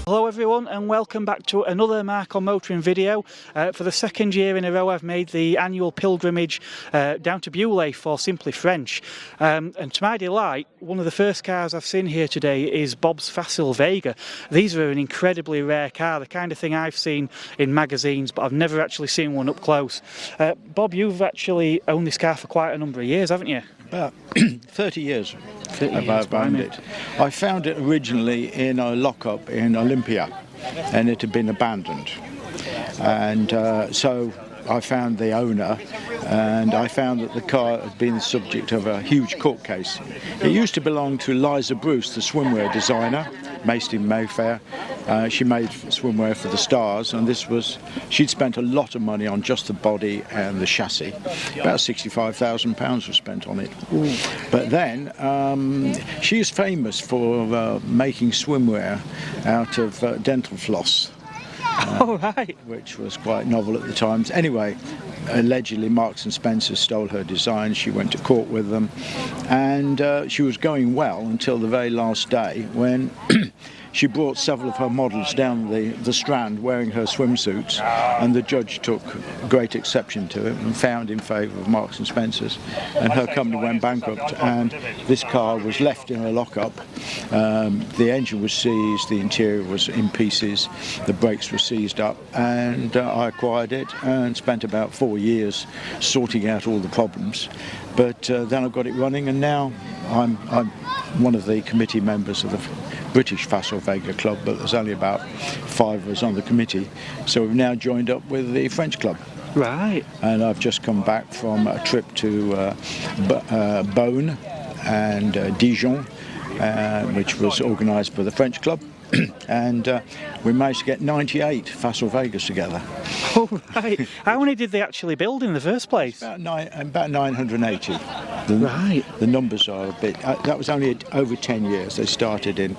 Hello everyone and welcome back to another Mark on Motoring video. For the second year in a row I've made the annual pilgrimage down to Beaulieu for Simply French. And to my delight, one of the first cars I've seen here today is Bob's Facil Vega. These are an incredibly rare car, the kind of thing I've seen in magazines, but I've never actually seen one up close. Bob, you've actually owned this car for quite a number of years, haven't you? About 30 years I've owned it. I found it originally in a lockup in Olympia and it had been abandoned. And so I found the owner and I found that the car had been the subject of a huge court case. It used to belong to Liza Bruce, the swimwear designer, based in Mayfair. She made swimwear for the stars, and she'd spent a lot of money on just the body and the chassis. About £65,000 was spent on it. Ooh. But then she is famous for making swimwear out of dental floss. Which was quite novel at the times. Anyway, allegedly Marks and Spencer stole her design. She went to court with them, and she was going well until the very last day when she brought several of her models down the Strand wearing her swimsuits, and the judge took great exception to it and found in favour of Marks and Spencer's, and her company went bankrupt, and this car was left in a lockup. The engine was seized, the interior was in pieces, the brakes were seized up, and I acquired it and spent about 4 years sorting out all the problems. But then I got it running, and now I'm one of the committee members of the British Facil Vega Club, but there's only about 5 of us on the committee, so we've now joined up with the French Club. Right. And I've just come back from a trip to Beaune and Dijon, which was organised by the French Club. And we managed to get 98 Facil Vegas together. Oh, right. How many did they actually build in the first place? About 980. Right. The numbers are a bit... that was only over 10 years. They started in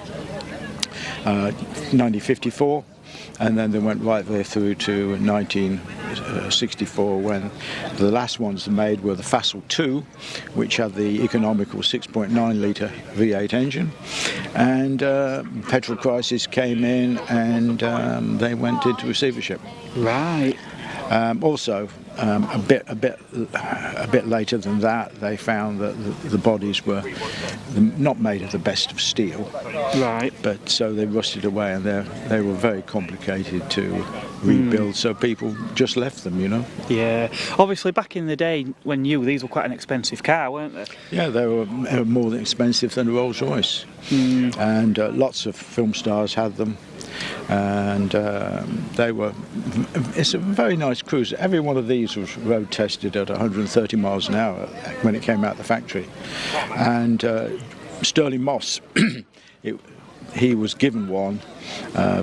1954. And then they went right there through to 1964, when the last ones made were the Facil 2, which had the economical 6.9 litre V8 engine. And petrol crisis came in, and they went into receivership. Right. Also, a bit later than that, they found that the bodies were not made of the best of steel. Right. But so they rusted away, and they were very complicated to rebuild. So people just left them, you know. Yeah. Obviously, back in the day when new, these were quite an expensive car, weren't they? Yeah, they were more than expensive than a Rolls Royce, and lots of film stars had them. And it's a very nice cruiser. Every one of these was road tested at 130 miles an hour when it came out of the factory. And Sterling Moss, he was given one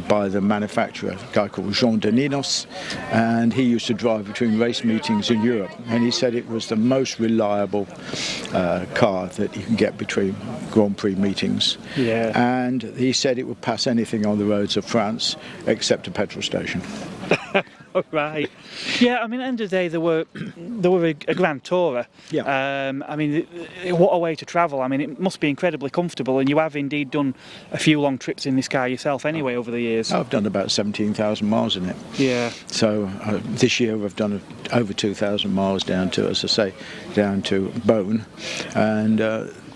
by the manufacturer, a guy called Jean de Ninos, and he used to drive between race meetings in Europe, and he said it was the most reliable car that you can get between Grand Prix meetings. Yeah. And he said it would pass anything on the roads of France except a petrol station. Right. Yeah, I mean, at the end of the day, they were a Grand Tourer. Yeah. I mean, what a way to travel. I mean, it must be incredibly comfortable, and you have indeed done a few long trips in this car yourself anyway over the years. I've done about 17,000 miles in it. Yeah. So this year we've done over 2,000 miles down to, as I say, down to Beaune, and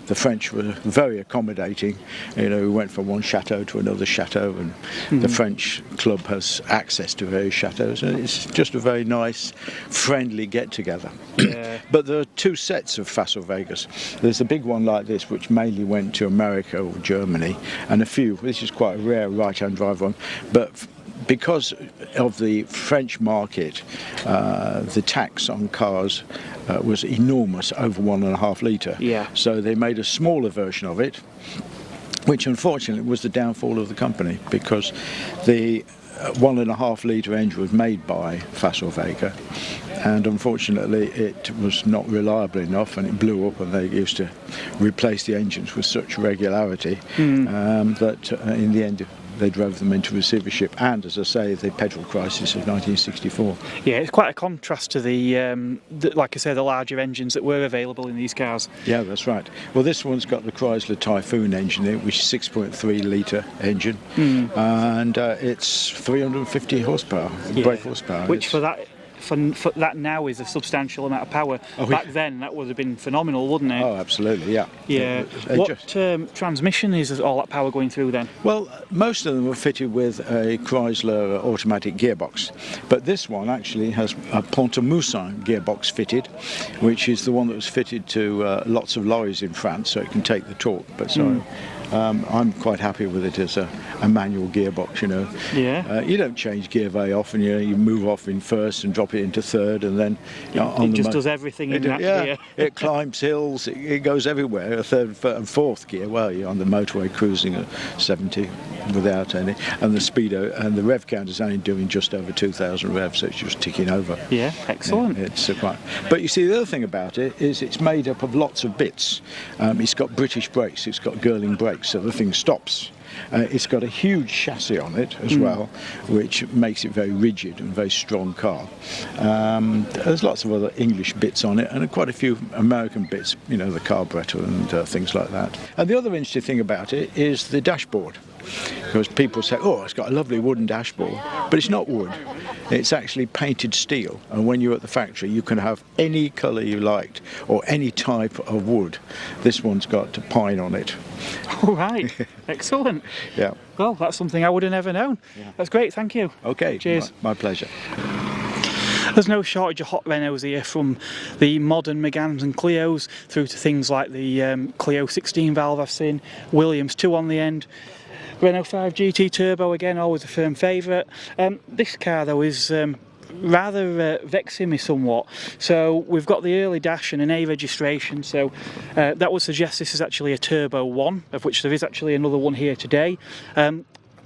the French were very accommodating. You know, we went from one chateau to another chateau, and the French club has access to various chateaus, and it's just a very nice, friendly get-together. Yeah. But there are two sets of Facil Vegas. There's a big one like this, which mainly went to America or Germany, and a few. This is quite a rare right-hand drive one, but because of the French market, the tax on cars was enormous, over 1.5 litre. Yeah. So they made a smaller version of it, which unfortunately was the downfall of the company, because the 1.5 litre engine was made by Facil Vega, and unfortunately it was not reliable enough, and it blew up, and they used to replace the engines with such regularity that in the end they drove them into receivership, and, as I say, the petrol crisis of 1964. Yeah, it's quite a contrast to the like I say, the larger engines that were available in these cars. Yeah, that's right. Well, this one's got the Chrysler Typhoon engine in it, which is 6.3 litre engine, and it's 350 horsepower, brake horsepower. Which for that now is a substantial amount of power. Back then that would have been phenomenal, wouldn't it? Oh, absolutely, yeah. Yeah. What transmission is all that power going through then? Well, most of them were fitted with a Chrysler automatic gearbox, but this one actually has a Pont-à-Moussin gearbox fitted, which is the one that was fitted to lots of lorries in France, so it can take the torque. But I'm quite happy with it as a manual gearbox, you know. Yeah. You don't change gear very often, you know. You move off in first and drop it into third, and then it just does everything in that gear. It climbs hills, it goes everywhere. A third and fourth gear, well, you're on the motorway cruising at 70 without any, and the speedo and the rev count is only doing just over 2,000 revs, so it's just ticking over. Yeah, excellent. Yeah, it's quite. But you see, the other thing about it is it's made up of lots of bits. It's got British brakes, it's got Girling brakes, so the thing stops. It's got a huge chassis on it as well, which makes it very rigid and very strong car. There's lots of other English bits on it, and quite a few American bits, you know, the carburetor and things like that. And the other interesting thing about it is the dashboard, because people say, oh, it's got a lovely wooden dashboard, but it's not wood. It's actually painted steel, and when you're at the factory you can have any colour you liked or any type of wood. This one's got pine on it. All right. Excellent. Yeah. Well, that's something I would have never known. Yeah. That's great, thank you. Okay. Cheers. My pleasure. There's no shortage of hot Renaults here, from the modern Meganes and Clios through to things like the Clio 16 valve I've seen, Williams 2 on the end, Renault 5 GT Turbo again, always a firm favourite. This car though is rather vexing me somewhat. So we've got the early dash and an A registration, so that would suggest this is actually a Turbo 1, of which there is actually another one here today.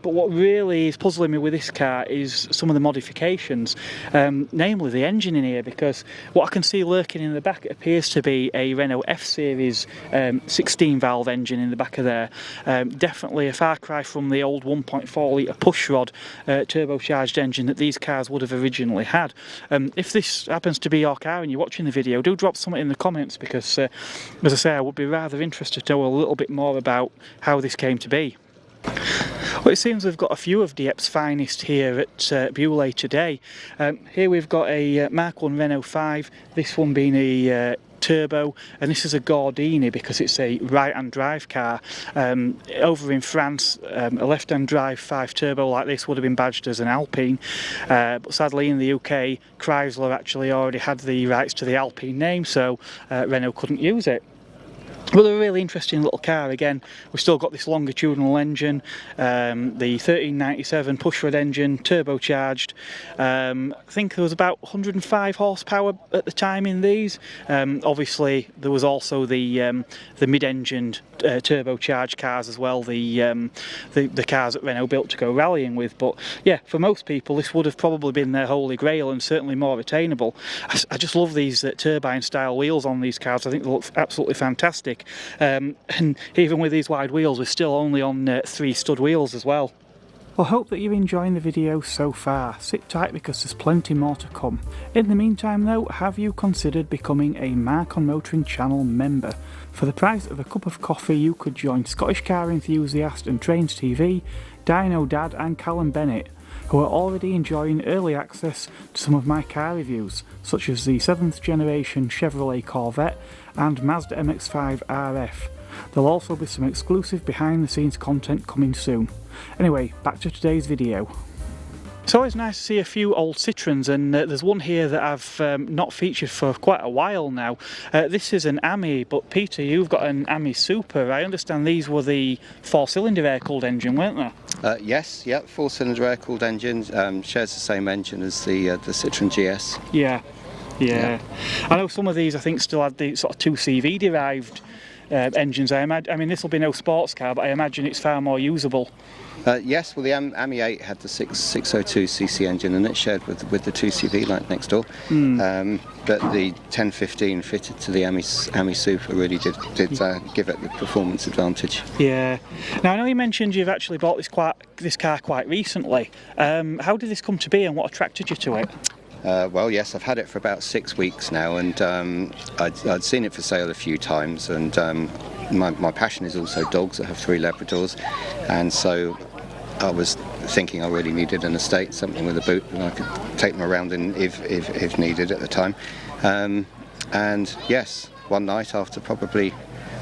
But what really is puzzling me with this car is some of the modifications, namely the engine in here, because what I can see lurking in the back, it appears to be a Renault F-Series 16 valve engine in the back of there. Definitely a far cry from the old 1.4 litre pushrod turbocharged engine that these cars would have originally had. If this happens to be your car and you're watching the video, do drop something in the comments, because as I say, I would be rather interested to know a little bit more about how this came to be. Well, it seems we've got a few of Diepp's finest here at Beaulieu today. Here we've got a Mark 1 Renault 5, this one being a turbo, and this is a Gordini because it's a right-hand drive car. Over in France, a left-hand drive 5 turbo like this would have been badged as an Alpine, but sadly in the UK Chrysler actually already had the rights to the Alpine name, so Renault couldn't use it. But a really interesting little car. Again, we've still got this longitudinal engine, the 1397 pushrod engine, turbocharged. I think there was about 105 horsepower at the time in these. Obviously, there was also the mid-engined turbocharged cars as well, the cars that Renault built to go rallying with. But yeah, for most people, this would have probably been their holy grail and certainly more attainable. I just love these turbine-style wheels on these cars. I think they look absolutely fantastic. And even with these wide wheels, we're still only on 3 stud wheels as well. Well, I hope that you're enjoying the video so far. Sit tight because there's plenty more to come. In the meantime though, have you considered becoming a Mark on Motoring channel member? For the price of a cup of coffee you could join Scottish Car Enthusiast and Trains TV, Dino Dad and Callum Bennett, who are already enjoying early access to some of my car reviews, such as the 7th generation Chevrolet Corvette and Mazda MX-5 RF. There'll also be some exclusive behind the scenes content coming soon. Anyway, back to today's video. It's always nice to see a few old Citroens, and there's one here that I've not featured for quite a while now. This is an Ami, but Peter, you've got an Ami Super. I understand these were the 4-cylinder air-cooled engine, weren't they? Yes, yeah, 4-cylinder air-cooled engine, shares the same engine as the Citroen GS. Yeah. I know some of these I think still had the sort of 2CV derived engines. I mean, this will be no sports car, but I imagine it's far more usable. Yes, well the Ami 8 had the 602cc engine and it shared with the 2CV like next door. But the 1015 fitted to the Ami Super really did give it the performance advantage. Yeah. Now I know you mentioned you've actually bought this car quite recently. How did this come to be and what attracted you to it? Well, yes, I've had it for about 6 weeks now, and I'd seen it for sale a few times, and my passion is also dogs. I have 3 Labradors, and so I was thinking I really needed an estate, something with a boot, and I could take them around if needed at the time. And yes, one night after probably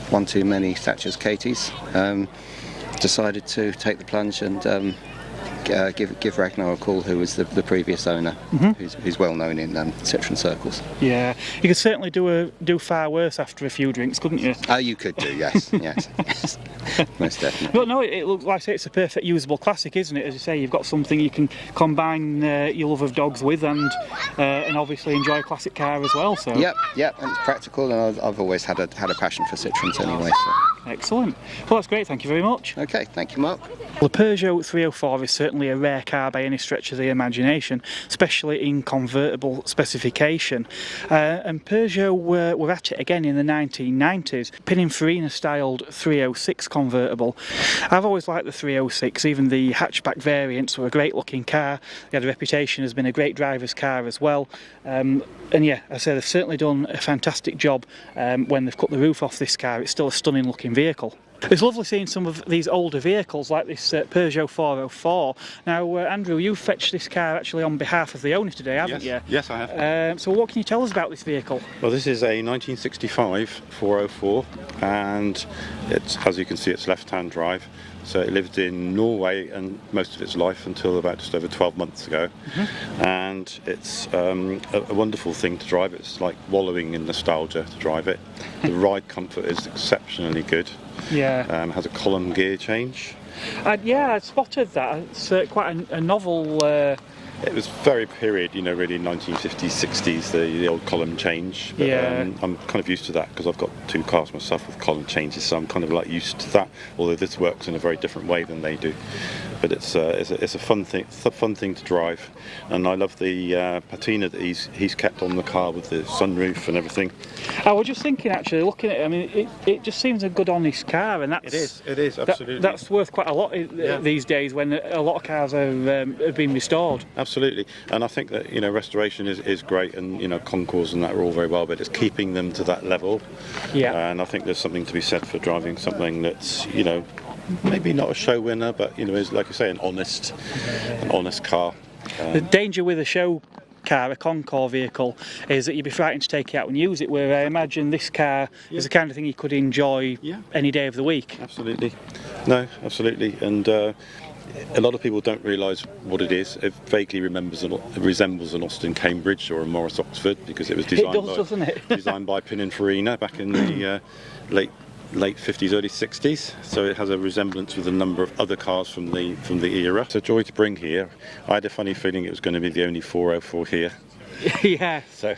one too many Thatcher's Katies, decided to take the plunge and give Ragnar a call, who was the previous owner, who's well known in Citroen circles. Yeah, you could certainly do far worse after a few drinks, couldn't you? You could do, yes, yes, most definitely. But no, it looks like it's a perfect usable classic, isn't it? As you say, you've got something you can combine your love of dogs with, and obviously enjoy a classic car as well. So. Yep, and it's practical, and I've always had a passion for Citroens anyway. So. Excellent. Well, that's great. Thank you very much. Okay, thank you, Mark. The Peugeot 304 is certainly a rare car by any stretch of the imagination, especially in convertible specification. And Peugeot were at it again in the 1990s, Pininfarina-styled 306 convertible. I've always liked the 306, even the hatchback variants were a great looking car. They had a reputation as being a great driver's car as well. And yeah, I say they've certainly done a fantastic job when they've cut the roof off this car. It's still a stunning looking vehicle. It's lovely seeing some of these older vehicles like this Peugeot 404. Now, Andrew, you've fetched this car actually on behalf of the owner today, haven't you? Yes, I have. So what can you tell us about this vehicle? Well, this is a 1965 404, and it's, as you can see, it's left-hand drive. So it lived in Norway and most of its life until about just over 12 months ago. And it's a wonderful thing to drive. It's like wallowing in nostalgia to drive it. The ride comfort is exceptionally good. Yeah. Has a column gear change. Yeah, I spotted that. It's quite a novel... It was very period, you know, really 1950s, 60s, the old column change. But, yeah. I'm kind of used to that because I've got 2 cars myself with column changes, so I'm kind of like used to that, although this works in a very different way than they do. but it's a fun thing to drive, and I love the patina that he's kept on the car with the sunroof and everything. I was just thinking, actually, looking at it, I mean, it just seems a good, honest car, and It is absolutely. That's worth quite a lot these days when a lot of cars have been restored. Absolutely, and I think that restoration is great, and concours and that are all very well, but it's keeping them to that level. Yeah. And I think there's something to be said for driving something that's maybe not a show winner, but is, like I say, an honest car. The danger with a show car, a concours vehicle, is that you'd be frightened to take it out and use it, where I imagine this car is the kind of thing you could enjoy any day of the week. Absolutely. No, absolutely. And a lot of people don't realise what it is. It vaguely resembles an Austin Cambridge or a Morris Oxford, because it was designed by Pininfarina back in the late 50s, early 60s. So it has a resemblance with a number of other cars from the era. It's a joy to bring here. I had a funny feeling it was going to be the only 404 here. Yeah. So.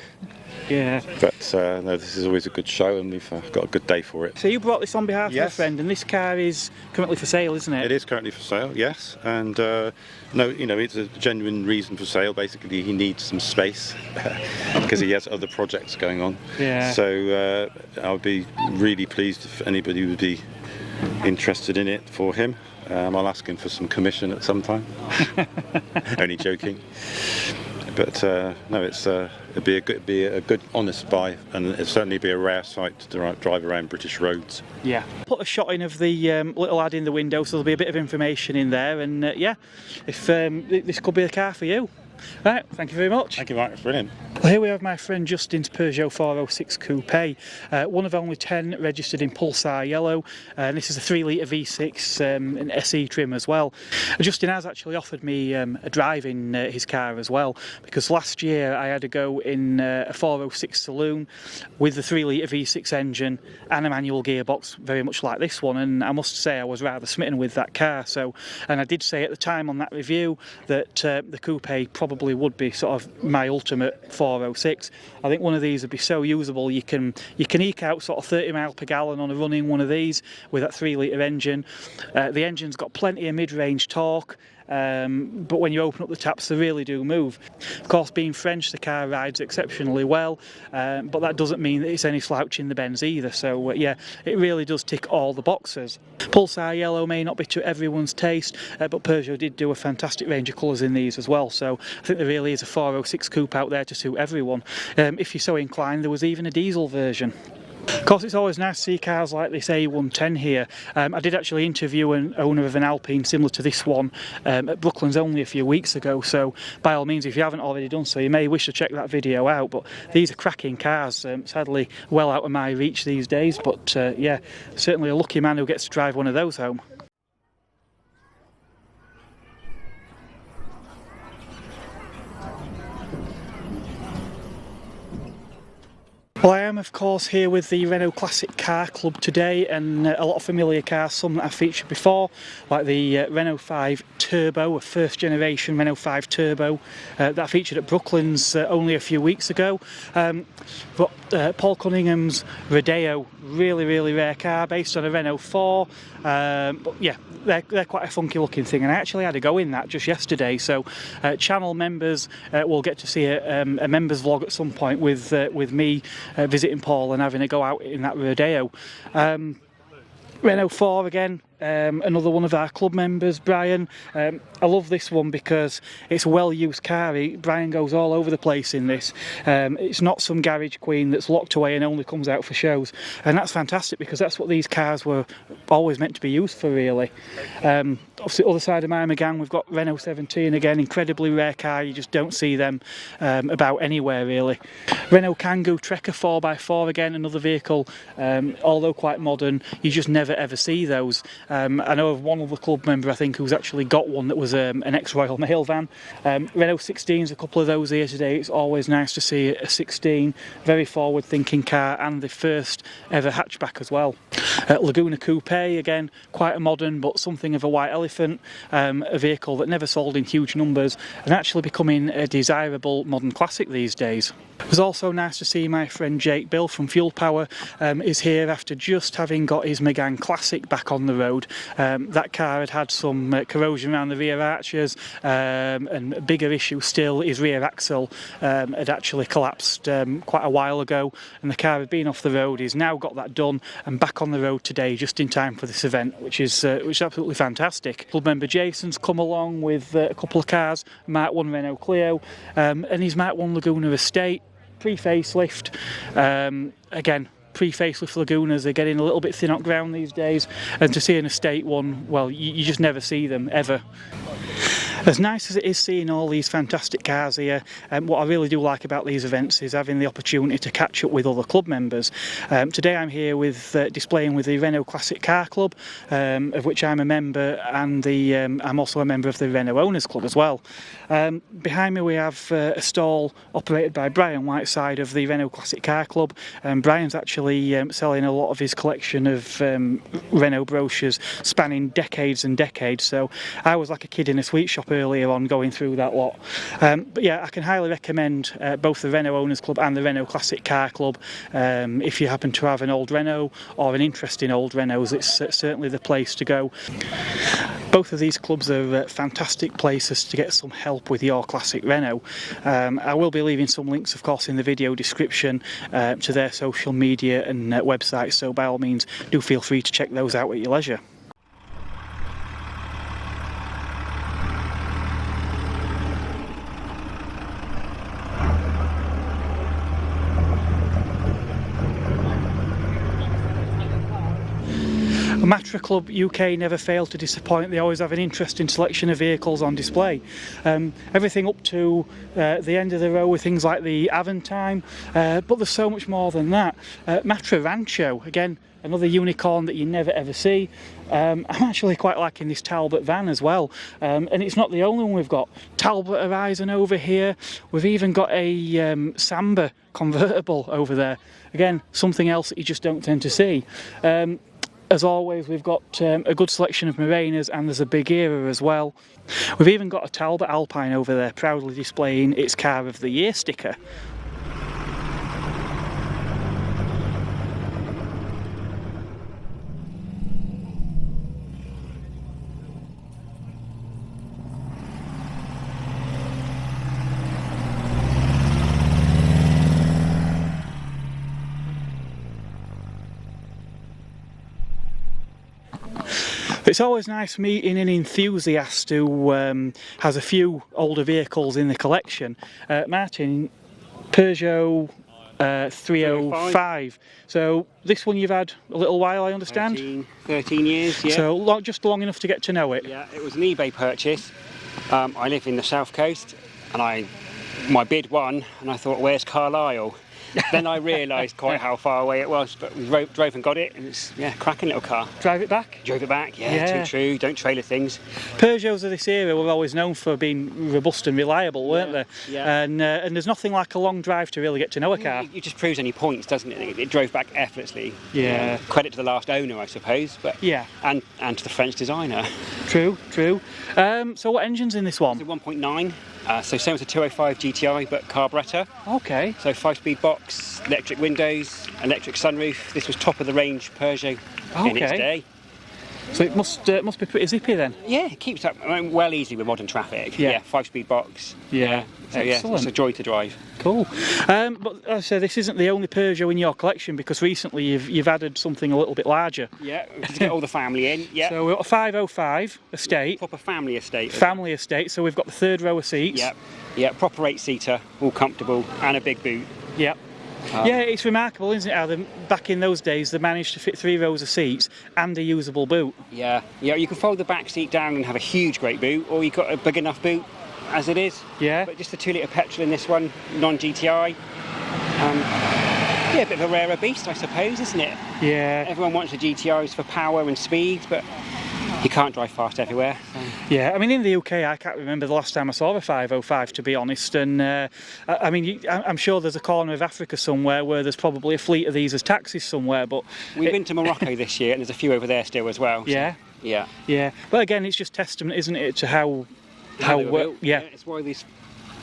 Yeah. But no, this is always a good show, and we've got a good day for it. So you brought this on behalf of a friend, and this car is currently for sale, isn't it? It is currently for sale, yes. And no, it's a genuine reason for sale. Basically, he needs some space because he has other projects going on. Yeah. So I would be really pleased if anybody would be interested in it for him. I'll ask him for some commission at some time. Only joking. But no, it'd be a good, honest buy, and it'd certainly be a rare sight to drive around British roads. Yeah. Put a shot in of the little ad in the window, so there'll be a bit of information in there, and if this could be a car for you. Right, thank you very much. Thank you, Mark. It's brilliant. Well, here we have my friend Justin's Peugeot 406 Coupe, one of only 10 registered in Pulsar yellow, and this is a 3 litre V6 in SE trim as well. Justin has actually offered me a drive in his car as well, because last year I had a go in a 406 saloon with the 3 litre V6 engine and a manual gearbox, very much like this one, and I must say I was rather smitten with that car. So, and I did say at the time on that review that the Coupe probably would be sort of my ultimate 406. I think one of these would be so usable. You can eke out sort of 30 miles per gallon on a running one of these with that 3 litre engine. The engine's got plenty of mid-range torque. But when you open up the taps, they really do move. Of course, being French, the car rides exceptionally well, but that doesn't mean that it's any slouch in the bends either. So yeah, it really does tick all the boxes. Pulsar yellow may not be to everyone's taste, but Peugeot did do a fantastic range of colours in these as well. So I think there really is a 406 coupe out there to suit everyone. If you're so inclined, there was even a diesel version. Of course, it's always nice to see cars like this A110 here. I did actually interview an owner of an Alpine similar to this one at Brooklands only a few weeks ago, so by all means, if you haven't already done so, you may wish to check that video out. But these are cracking cars, sadly well out of my reach these days, but yeah, certainly a lucky man who gets to drive one of those home. Well, I am of course here with the Renault Classic Car Club today, and a lot of familiar cars, some that I've featured before, like the Renault 5 Turbo, a first generation Renault 5 Turbo that I featured at Brooklands only a few weeks ago. But Paul Cunningham's Rodeo, really rare car based on a Renault 4, but yeah, they're quite a funky looking thing, and I actually had a go in that just yesterday, so channel members will get to see a members vlog at some point with me visiting Paul and having a go out in that Rodeo. Renault 4 again, another one of our club members, Brian. I love this one because it's a well-used car. Brian goes all over the place in this. It's not some garage queen that's locked away and only comes out for shows, and that's fantastic because that's what these cars were always meant to be used for, really. Obviously, other side of my gang, we've got Renault 17 again, incredibly rare car. You just don't see them about anywhere, really. Renault Kangoo Trekker 4x4 again, another vehicle, although quite modern, you just never ever see those. I know of one other club member, I think, who's actually got one that was an ex-Royal Mail van. Renault 16s, a couple of those here today. It's always nice to see a 16, very forward-thinking car, and the first ever hatchback as well. Laguna Coupe, again, quite a modern but something of a white elephant, a vehicle that never sold in huge numbers and actually becoming a desirable modern classic these days. It was also nice to see my friend Jake Bill from Fuel Power is here after just having got his Megane Classic back on the road. road, that car had had some corrosion around the rear arches, and a bigger issue still, his rear axle had actually collapsed quite a while ago, and the car had been off the road. He's now got that done and back on the road today, just in time for this event, which is absolutely fantastic. Club member Jason's come along with a couple of cars, Mark 1 Renault Clio, and his Mark 1 Laguna Estate, pre-facelift. Again, pre-facelift Lagunas are getting a little bit thin on ground these days, and to see an estate one, well, you just never see them ever. As nice as it is seeing all these fantastic cars here, what I really do like about these events is having the opportunity to catch up with other club members. Today I'm here with displaying with the Renault Classic Car Club, of which I'm a member, and I'm also a member of the Renault Owners Club as well. Behind me we have a stall operated by Brian Whiteside of the Renault Classic Car Club. Brian's actually selling a lot of his collection of Renault brochures spanning decades and decades, so I was like a kid in a sweet shop earlier on going through that lot. But yeah, I can highly recommend both the Renault Owners Club and the Renault Classic Car Club. If you happen to have an old Renault or an interest in old Renaults, it's certainly the place to go. Both of these clubs are fantastic places to get some help with your classic Renault. I will be leaving some links, of course, in the video description to their social media and websites, so by all means do feel free to check those out at your leisure. Matra Club UK never fail to disappoint. They always have an interesting selection of vehicles on display. Everything up to the end of the row with things like the Aventime, but there's so much more than that. Matra Rancho, again, another unicorn that you never ever see. I'm actually quite liking this Talbot van as well, and it's not the only one we've got. Talbot Horizon over here. We've even got a Samba convertible over there. Again, something else that you just don't tend to see. As always, we've got a good selection of Morenas, and there's a Big Era as well. We've even got a Talbot Alpine over there, proudly displaying its Car of the Year sticker. It's always nice meeting an enthusiast who has a few older vehicles in the collection. Martin, Peugeot 305. So this one you've had a little while, I understand? 13 years, yeah. So just long enough to get to know it? Yeah, it was an eBay purchase. I live in the south coast, and my bid won, and I thought, where's Carlisle? Then I realised quite how far away it was, but we drove and got it, and it's cracking little car. Drive it back? Drove it back, yeah. Too true, don't trailer things. Peugeots of this era were always known for being robust and reliable, weren't they? Yeah. And there's nothing like a long drive to really get to know a car. It just proves any points, doesn't it? It drove back effortlessly. Yeah. Credit to the last owner, I suppose, but yeah. And to the French designer. True. So what engine's in this one? It's a 1.9. So same as a 205 GTI, but carburettor. Okay. So 5-speed box, electric windows, electric sunroof. This was top of the range Peugeot in its day. So it must be pretty zippy then. Yeah, it keeps up well easy with modern traffic. Yeah. 5-speed box. Yeah. So yeah, it's a joy to drive. Cool. But as I say, this isn't the only Peugeot in your collection, because recently you've added something a little bit larger. Yeah, to get all the family in. Yeah. So we've got a 505 estate. Proper family estate. Family estate. So we've got the third row of seats. Yeah. Proper 8-seater, all comfortable, and a big boot. Yeah. Yeah, it's remarkable, isn't it, how back in those days they managed to fit 3 rows of seats and a usable boot. Yeah, you can fold the back seat down and have a huge great boot, or you've got a big enough boot as it is. Yeah. But just a 2-litre petrol in this one, non-GTI. A bit of a rarer beast, I suppose, isn't it? Yeah. Everyone wants the GTIs for power and speed, but you can't drive fast everywhere. So. Yeah, I mean, in the UK, I can't remember the last time I saw a 505, to be honest. And I'm sure there's a corner of Africa somewhere where there's probably a fleet of these as taxis somewhere. But we've been to Morocco this year, and there's a few over there still as well. So. Yeah. But again, it's just testament, isn't it, to how they were built. Yeah, it's why these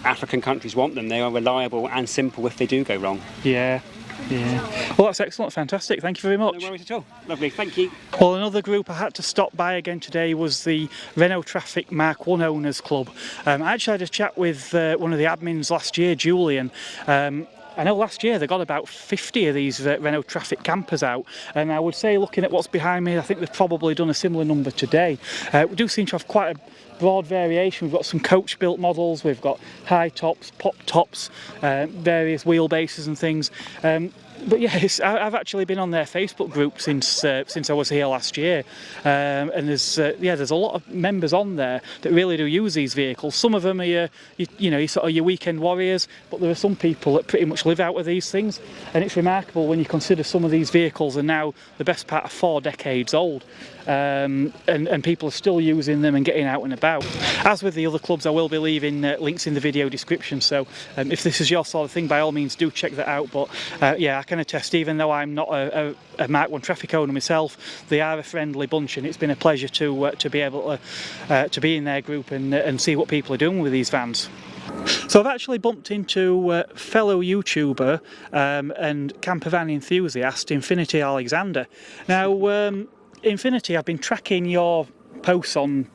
African countries want them. They are reliable and simple if they do go wrong. Yeah. Yeah. Well, that's excellent, fantastic. Thank you very much. No worries at all. Lovely, thank you. Well, another group I had to stop by again today was the Renault Trafic Mark I Owners Club. I actually had a chat with one of the admins last year, Julian. I know last year they got about 50 of these Renault Trafic campers out, and I would say, looking at what's behind me, I think they've probably done a similar number today. We do seem to have quite a broad variation. We've got some coach-built models, we've got high tops, pop tops, various wheelbases and things. But yeah, I've actually been on their Facebook group since I was here last year, and there's a lot of members on there that really do use these vehicles. Some of them are your sort of your weekend warriors, but there are some people that pretty much live out of these things, and it's remarkable when you consider some of these vehicles are now the best part of 4 decades old. And people are still using them and getting out and about. As with the other clubs, I will be leaving links in the video description, so if this is your sort of thing, by all means do check that out. But yeah, I can attest, even though I'm not a Mark I Trafic owner myself, they are a friendly bunch, and it's been a pleasure to be able to be in their group and see what people are doing with these vans. So I've actually bumped into fellow YouTuber and camper van enthusiast Infinity Alexander. Now, Infinity, I've been tracking your posts on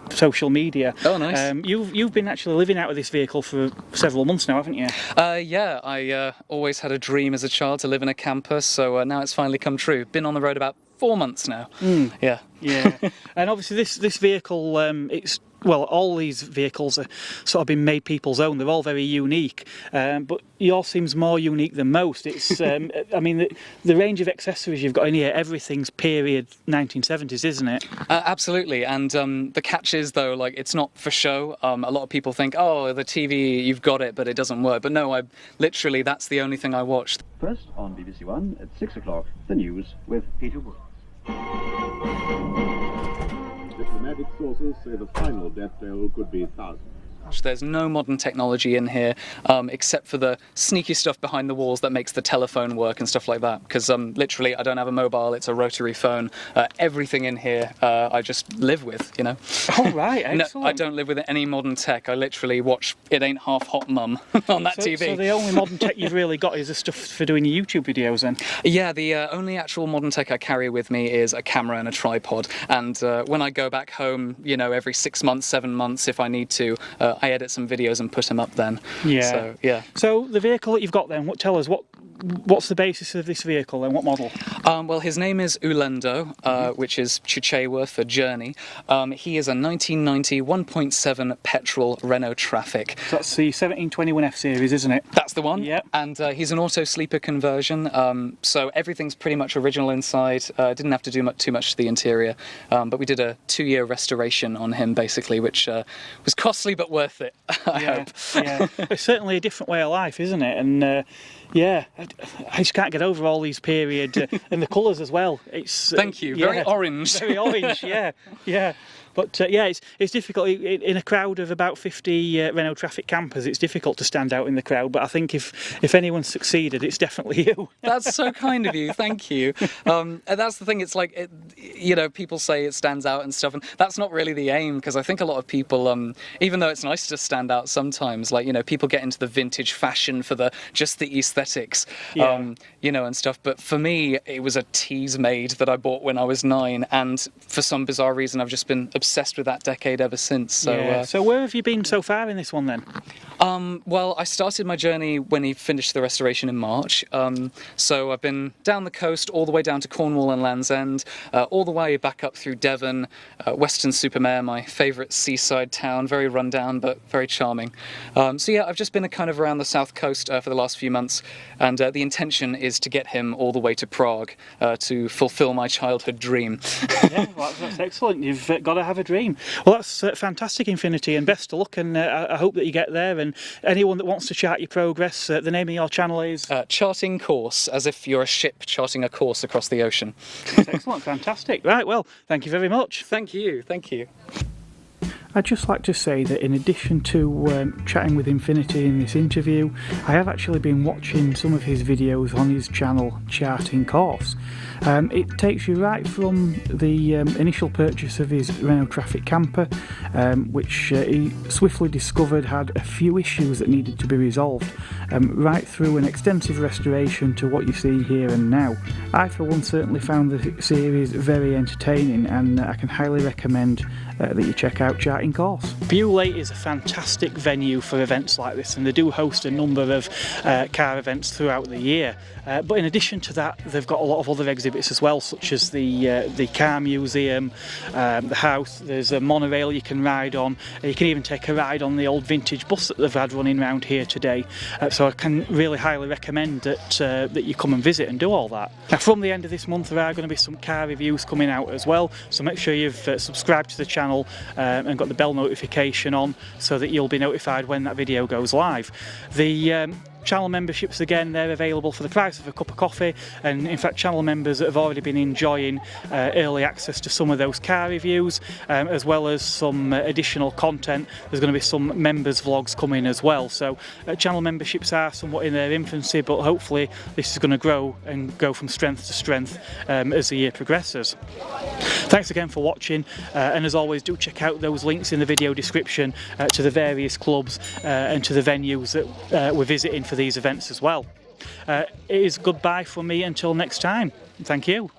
social media. Oh, nice. You've been actually living out of this vehicle for several months now, haven't you? Yeah, I always had a dream as a child to live in a camper, so now it's finally come true. Been on the road about 4 months now. Yeah. Yeah. And obviously this vehicle, all these vehicles are sort of been made people's own. They're all very unique, but yours seems more unique than most. It's, I mean, the range of accessories you've got in here, everything's period 1970s, isn't it? Absolutely, and the catch is though, like, it's not for show. A lot of people think, oh, the TV, you've got it, but it doesn't work. But no, literally, that's the only thing I watched. First on BBC One at 6 o'clock, the news with Peter Wood. Diplomatic sources say the final death toll could be thousands. There's no modern technology in here, except for the sneaky stuff behind the walls that makes the telephone work and stuff like that. Because literally, I don't have a mobile; it's a rotary phone. Everything in here, I just live with, you know. Oh right, excellent. No, I don't live with any modern tech. I literally watch It Ain't Half Hot Mum on that TV. So the only modern tech you've really got is the stuff for doing your YouTube videos, then? Yeah, the only actual modern tech I carry with me is a camera and a tripod. And when I go back home, you know, every 6 months, 7 months, if I need to, I edit some videos and put them up then. Yeah. So, yeah. So the vehicle that you've got then, tell us what's the basis of this vehicle and what model? Well, his name is Ulendo, which is Chichewa for journey. He is a 1990 1.7 petrol Renault Trafic. So that's the 1721F series, isn't it? That's the one. Yep. And he's an auto sleeper conversion, so everything's pretty much original inside. Didn't have to do too much to the interior, but we did a 2-year restoration on him, basically, which was costly but worth it. I hope. Yeah, it's certainly a different way of life, isn't it? And yeah, I just can't get over all these period and the colours as well. It's thank you. Very orange. Very orange. Yeah. But yeah, it's difficult in a crowd of about 50 Renault Trafic campers. It's difficult to stand out in the crowd. But I think if anyone's succeeded, it's definitely you. That's so kind of you. Thank you. And that's the thing. It's like, you know, people say it stands out and stuff, and that's not really the aim. Because I think a lot of people, even though it's nice to stand out sometimes, like, you know, people get into the vintage fashion for just the aesthetics, you know, and stuff. But for me, it was a tease made that I bought when I was 9, and for some bizarre reason, I've just been obsessed with that decade ever since. So, so where have you been so far in this one then? Well, I started my journey when he finished the restoration in March. So I've been down the coast, all the way down to Cornwall and Land's End, all the way back up through Devon, Weston-super-Mare, my favourite seaside town, very run down but very charming. So yeah, I've just been kind of around the south coast for the last few months, and the intention is to get him all the way to Prague to fulfil my childhood dream. Yeah, well, that's excellent. You've got to have a dream. Well, that's fantastic, Infinity, and best of luck, and I hope that you get there. And anyone that wants to chart your progress, the name of your channel is? Charting Course, as if you're a ship charting a course across the ocean. That's excellent, fantastic. Right, well, thank you very much. Thank you. I'd just like to say that in addition to chatting with Infinity in this interview, I have actually been watching some of his videos on his channel Charting Course. It takes you right from the initial purchase of his Renault Trafic camper, which he swiftly discovered had a few issues that needed to be resolved, right through an extensive restoration to what you see here and now. I for one certainly found the series very entertaining, and I can highly recommend that you check out Charting Course. Beaulieu is a fantastic venue for events like this, and they do host a number of car events throughout the year. But in addition to that, they've got a lot of other exhibits as well, such as the car museum, the house. There's a monorail you can ride on. You can even take a ride on the old vintage bus that they've had running around here today. So I can really highly recommend that you come and visit and do all that. Now, from the end of this month, there are going to be some car reviews coming out as well. So make sure you've subscribed to the channel and got the bell notification on, so that you'll be notified when that video goes live. The channel memberships, again, they're available for the price of a cup of coffee, and in fact channel members that have already been enjoying early access to some of those car reviews, as well as some additional content. There's going to be some members vlogs coming as well, so channel memberships are somewhat in their infancy, but hopefully this is going to grow and go from strength to strength as the year progresses. Thanks again for watching, and as always, do check out those links in the video description to the various clubs and to the venues that we're visiting for these events as well. It is goodbye from me until next time. Thank you.